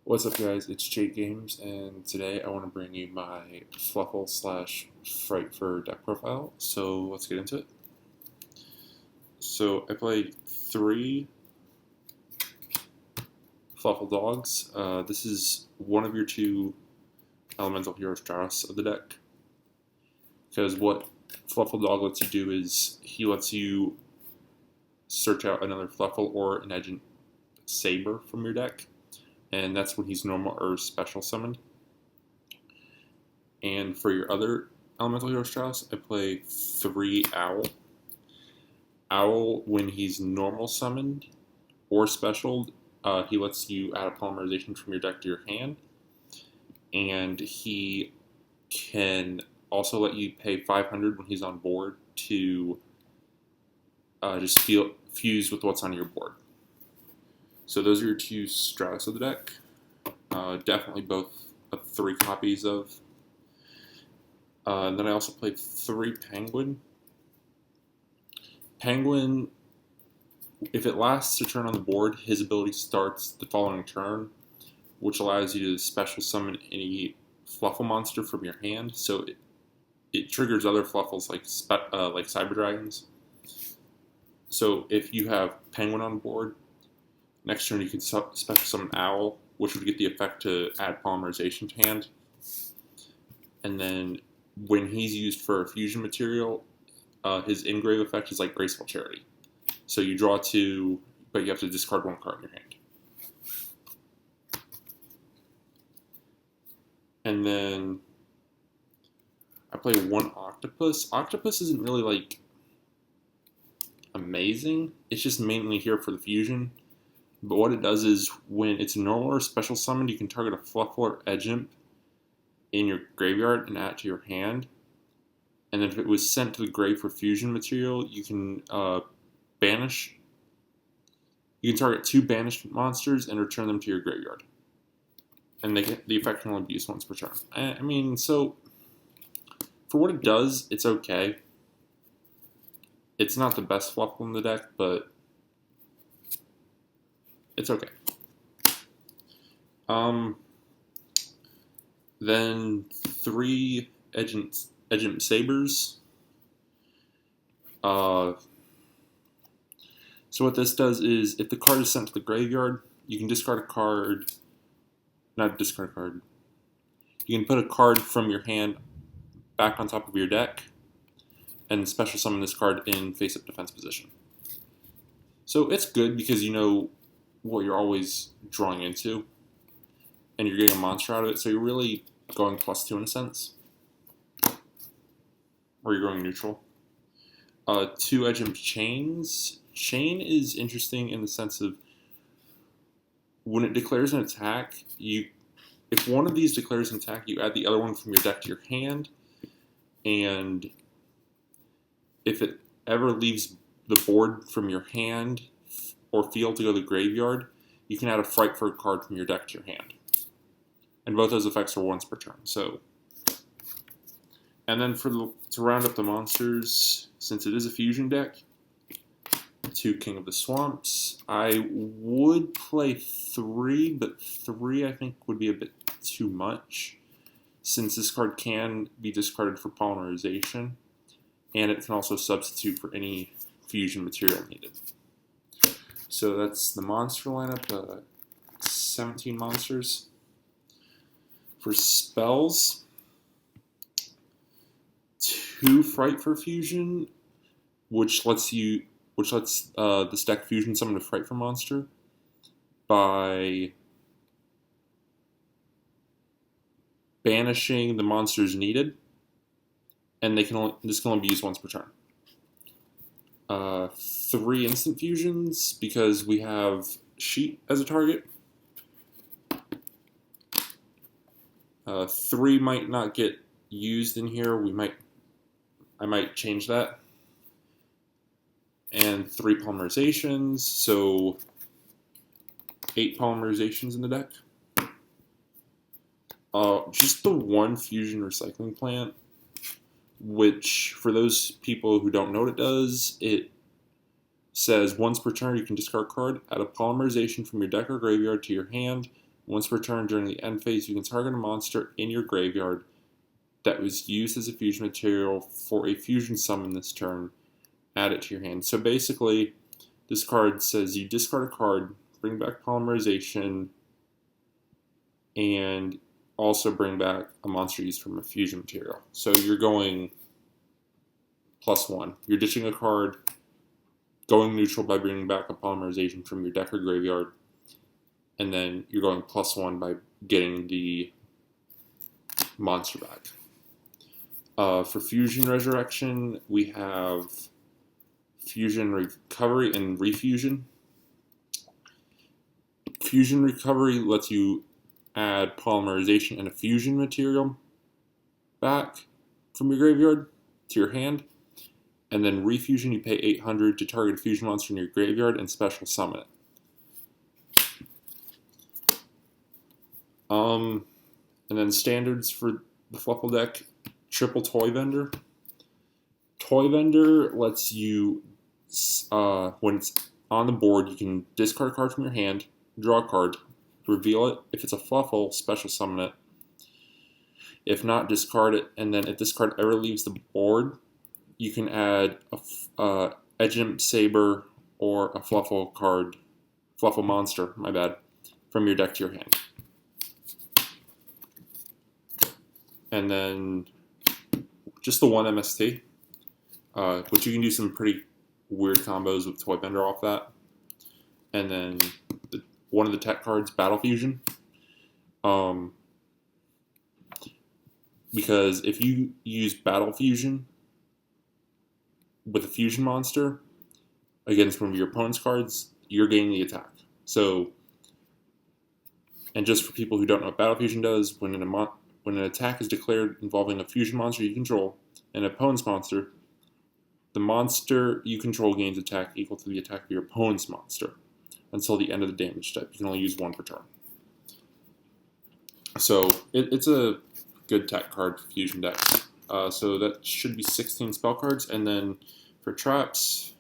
What's up, guys? It's Jake Games, and today I want to bring you my Fluffle slash Frightfur deck profile. So let's get into it. So I play three Fluffle dogs. This is one of your two Elemental Hero Strauss of the deck. Because what Fluffle dog lets you do is he lets you search out another Fluffle or an Agent Saber from your deck. And that's when he's normal or special summoned. And for your other Elemental Hero Strauss, I play 3 Owl. Owl, when he's normal summoned or special, he lets you add a polymerization from your deck to your hand. And he can also let you pay 500 when he's on board to just fuse with what's on your board. So those are your two Strauss of the deck. Definitely both 3 copies of. And then I also played 3 Penguin. Penguin, if it lasts a turn on the board, his ability starts the following turn, which allows you to special summon any Fluffle monster from your hand. So it triggers other Fluffles like Cyber Dragons. So if you have Penguin on board, next turn you can special summon Owl, which would get the effect to add polymerization to hand. And then when he's used for a fusion material, his engrave effect is like Graceful Charity. So you draw 2, but you have to discard 1 card in your hand. And then I play 1 Octopus. Octopus isn't really like amazing. It's just mainly here for the fusion. But what it does is when it's normal or special summoned, you can target a Fluffle or Edgemp in your graveyard and add it to your hand. And then if it was sent to the grave for fusion material, you can banish. You can target 2 banished monsters and return them to your graveyard. And the effect can only be used once per turn. I mean, so for what it does, it's okay. It's not the best Fluffle in the deck, but it's okay. Then 3 Agent Sabers. So what this does is, if the card is sent to the graveyard, you can discard a card. Not discard a card. You can put a card from your hand back on top of your deck, and special summon this card in face-up defense position. So it's good because you know what you're always drawing into, and you're getting a monster out of it, so you're really going +2 in a sense. Or you're going neutral. 2 Edgemp Chains. Chain is interesting in the sense of when it declares an attack, if one of these declares an attack, you add the other one from your deck to your hand, and if it ever leaves the board from your hand or field to go to the graveyard, you can add a Frightfur card from your deck to your hand. And both those effects are once per turn. So, and then to round up the monsters, since it is a fusion deck, 2 King of the Swamps. I would play 3, but 3 I think would be a bit too much, since this card can be discarded for polymerization, and it can also substitute for any fusion material needed. So that's the monster lineup, 17 monsters. For spells, 2 Frightfur Fusion, which lets this deck fusion summon a Frightfur monster by banishing the monsters needed, and this can only be used once per turn. 3 instant fusions because we have Sheet as a target. 3 might not get used in here. I might change that. And 3 polymerizations, so 8 polymerizations in the deck. Just the 1 fusion recycling plant, which for those people who don't know what it does, it says once per turn you can discard a card, add a polymerization from your deck or graveyard to your hand, Once per turn during the end phase, you can target a monster in your graveyard that was used as a fusion material for a fusion summon this turn. Add it to your hand. So basically, this card says you discard a card, bring back Polymerization, and also bring back a monster used from a fusion material. So you're going +1. You're ditching a card, going neutral by bringing back a Polymerization from your deck or graveyard, and then you're going +1 by getting the monster back. For Fusion Resurrection, we have Fusion Recovery and Refusion. Fusion Recovery lets you add Polymerization and a fusion material back from your graveyard to your hand. And then Refusion, you pay 800 to target a fusion monster in your graveyard and special summon it. And then standards for the Fluffle deck, Triple Toy Vendor. Toy Vendor lets you, when it's on the board, you can discard a card from your hand, draw a card, reveal it. If it's a Fluffle, special summon it. If not, discard it. And then if this card ever leaves the board, you can add a Edgemp Saber or a Fluffle card, Fluffle monster, my bad, from your deck to your hand. And then just the one MST, which you can do some pretty weird combos with Toy Vendor off that. And then one of the tech cards, Battle Fusion. Because if you use Battle Fusion with a fusion monster against one of your opponent's cards, you're gaining the attack. So, and just for people who don't know what Battle Fusion does, when an attack is declared involving a fusion monster you control and an opponent's monster, the monster you control gains attack equal to the attack of your opponent's monster until the end of the damage step. You can only use one per turn. So it's a good tech card for fusion deck. So that should be 16 spell cards. And then for traps,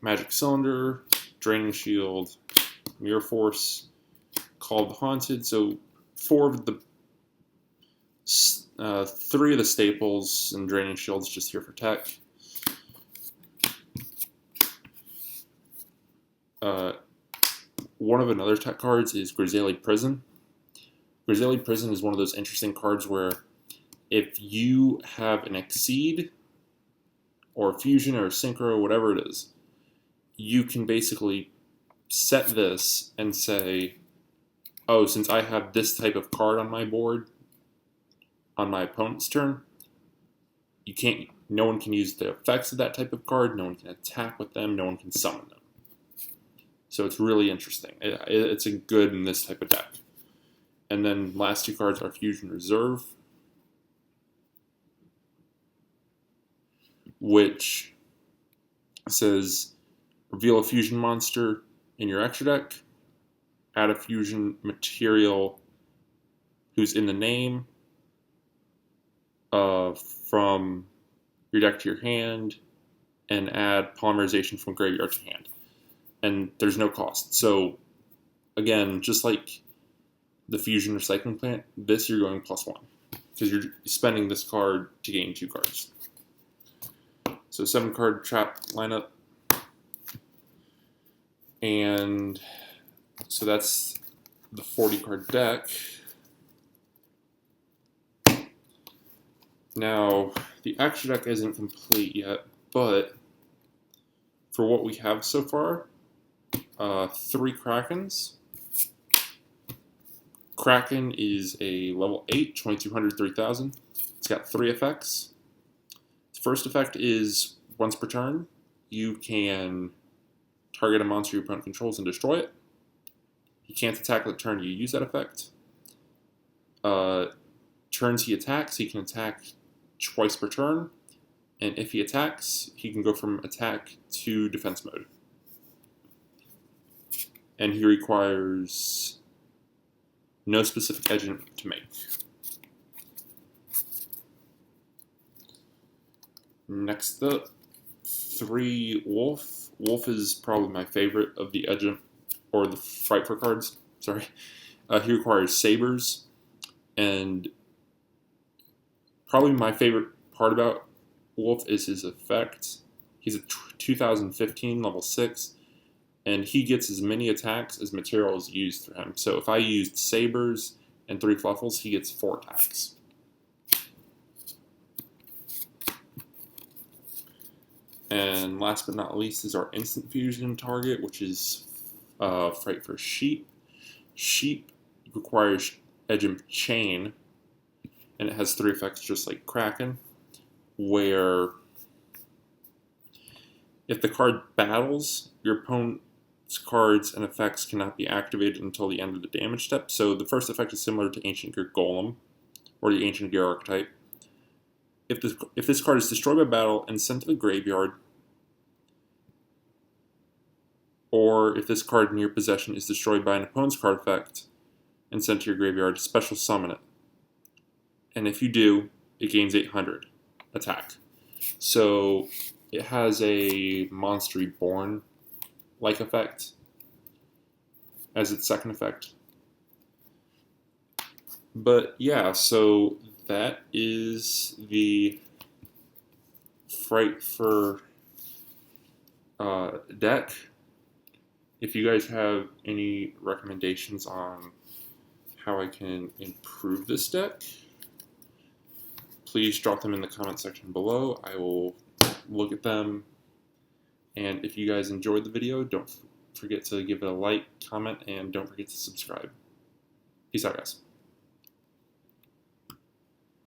Magic Cylinder, Draining Shield, Mirror Force, Call of the Haunted. So 3 of the staples, and Draining Shield's just here for tech. One of another tech cards is Grizzly Prison. Grizzly Prison is one of those interesting cards where if you have an Exceed or a Fusion or a Synchro, whatever it is, you can basically set this and say, oh, since I have this type of card on my board on my opponent's turn, no one can use the effects of that type of card, no one can attack with them, no one can summon them. So it's really interesting. It's a good in this type of deck. And then last 2 cards are Fusion Reserve, which says reveal a fusion monster in your extra deck, add a fusion material who's in the name from your deck to your hand, and add Polymerization from graveyard to hand. And there's no cost. So again, just like the Fusion Recycling Plant, this you're going +1 because you're spending this card to gain 2 cards. So 7-card trap lineup. And so that's the 40-card deck. Now, the extra deck isn't complete yet, but for what we have so far, 3 Krakens. Kraken is a level 8, 2200, 3000. It's got 3 effects. The first effect is once per turn, you can target a monster your opponent controls and destroy it. He can't attack the turn you use that effect. Turns he attacks, he can attack twice per turn. And if he attacks, he can go from attack to defense mode. And he requires no specific engine to make. Next up, 3 Wolf. Wolf is probably my favorite of the Edgemp or the Frightfurs cards. sorry. He requires sabers, and probably my favorite part about Wolf is his effect. He's a 2015 level 6, and he gets as many attacks as material is used for him. So if I used sabers and 3 fluffles, he gets 4 attacks. And last but not least is our instant fusion target, which is Frightfurs Sheep. Sheep requires Edge of Chain, and it has 3 effects just like Kraken, where if the card battles, your opponent's cards and effects cannot be activated until the end of the damage step. So the first effect is similar to Ancient Gear Golem, or the Ancient Gear archetype. If this card is destroyed by battle and sent to the graveyard, or if this card in your possession is destroyed by an opponent's card effect and sent to your graveyard, special summon it. And if you do, it gains 800 attack. So it has a Monster Reborn-like effect as its second effect. But yeah, so that is the Frightfur deck. If you guys have any recommendations on how I can improve this deck, please drop them in the comment section below. I will look at them. And if you guys enjoyed the video, don't forget to give it a like, comment, and don't forget to subscribe. Peace out, guys.